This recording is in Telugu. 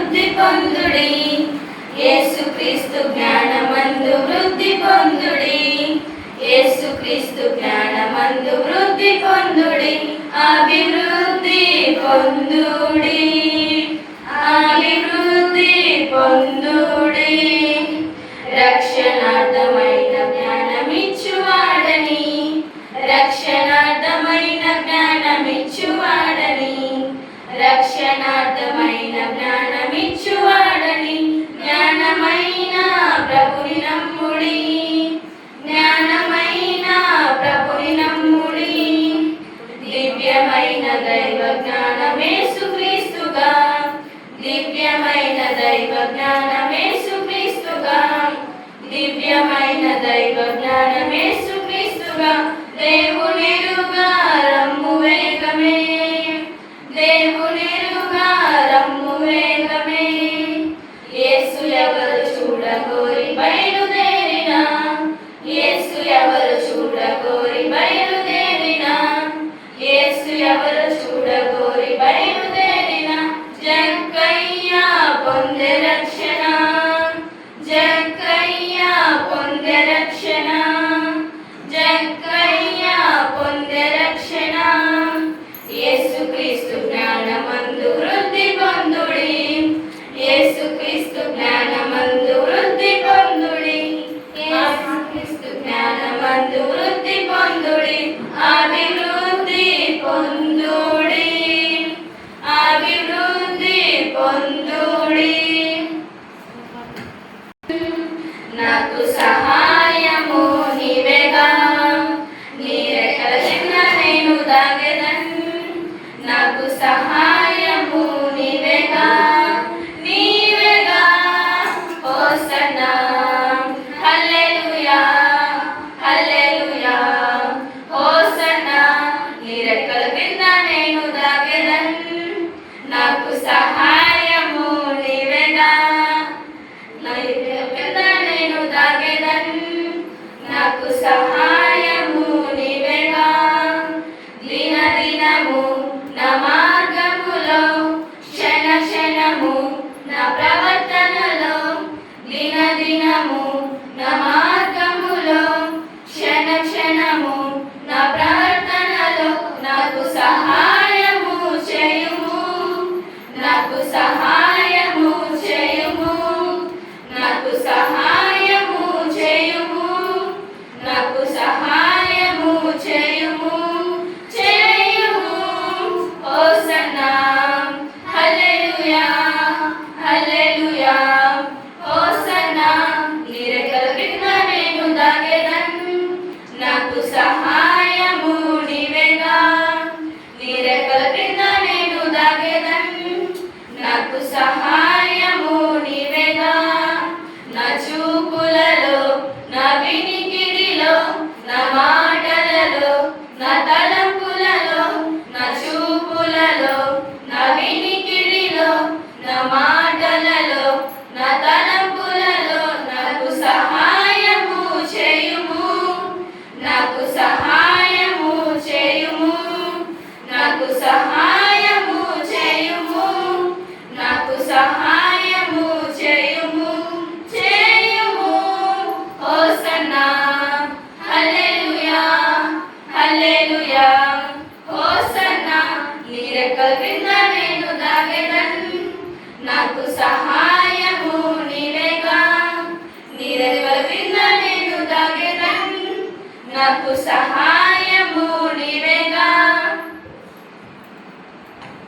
వృద్ధి పొందుడి, యేసుక్రీస్తు జ్ఞానమందు వృద్ధి పొందుడి, యేసుక్రీస్తు జ్ఞానమందు వృద్ధి పొందుడి, అభివృద్ధి పొందుడి, అభివృద్ధి పొందుడి. రక్షణార్థమైన జ్ఞానమిచ్చువాడని, రక్షణార్థమైన జ్ఞానమిచ్చువాడని, రక్షణార్థమైన జ్ఞానమిచ్చువాడని, జ్ఞానమైన ప్రభుని నమ్ముడి, జ్ఞానమైన ప్రభుని నమ్ముడి. దివ్యమైన దైవ జ్ఞానమేసుక్రీస్తుగా, దివ్యమైన దైవ జ్ఞానమేసుక్రీస్తుగా, దివ్యమైన దైవ జ్ఞానమేసుక్రీస్తుగా. దేవునిరుగా రమ్ము వేగమే, దేవునిరుగా రమ్ము వేగమే. యేసు ఎవరు చూడగోరి బయలుదేరినా, యేసు ఎవరు చూడగోరి బయలుదేరినా, యేసు ఎవరు చూడగోరి బయలుదేరినా. జక్కయ్యా పొందే రక్షణ, జక్కయ్యా పొందే రక్షణ, జక్కయ్యా పొందే రక్షణ. యేసుక్రీస్తు జ్ఞానమందు వృద్ధి పొందుడి, యేసుక్రీస్తు జ్ఞానమందు వృద్ధి పొందుడి, యేసుక్రీస్తు జ్ఞానమందు వృద్ధి పొందుడి, అభివృద్ధి పొందుడి, అభివృద్ధి పొందుడి. నాకు సహాయము నీవేగా, నీ రెక్కల కింద నేను దాగెదన్. నాకు సహాయము నీవేగా, నీవేగా. హోసన్నా హల్లెలూయా, హల్లెలూయా. హోసన్నా నీ రెక్కల కింద నేను దాగెదన్. నాకు సహాయము నీవేగా, నీ రెక్కల కింద నేను దాగెదన్. నాకు సహాయము నీవేగా. దిన దినము నా మార్గములో, క్షణ క్షణము నా ప్రవర్తనలో, దిన దినము నా మార్గములో, క్షణ క్షణము నా ప్రవర్తనలో. నాకు సహాయము చేయుము, నాకు సహాయము చేయుము, నాకు సహాయము చేయుము, నాకు సహాయము చేయుము, చేయుము. హోసన్నా హల్లెలూయా, హల్లెలూయా. హోసన్నా నీ రెక్కల కింద నేను దాగెదన్. నాకు సహాయము నీవేగా, నీ రెక్కల కింద నేను దాగెదన్. నాకు సహాయము నీవేగా. నా చూపులలో, నా వినికిడిలో, నా మాటలలో, నా తలంపులలో, నా చూపులలో, నా వినికిడిలో, నా మాటలలో, నా తలంపులలో. నాకు సహాయము చేయుము, నాకు సహాయము చేయుము, నాకు సహాయము చేయుము, నాకు సహాయము చేయుము, చేయుము. హోసన్నా హల్లెలూయా, హల్లెలూయా. హోసన్నా నీ రెక్కల కింద నేను దాగెదన్. నాకు సహాయము నీవేగా, నీ రెక్కల కింద నేను దాగెదన్. నాకు సహాయం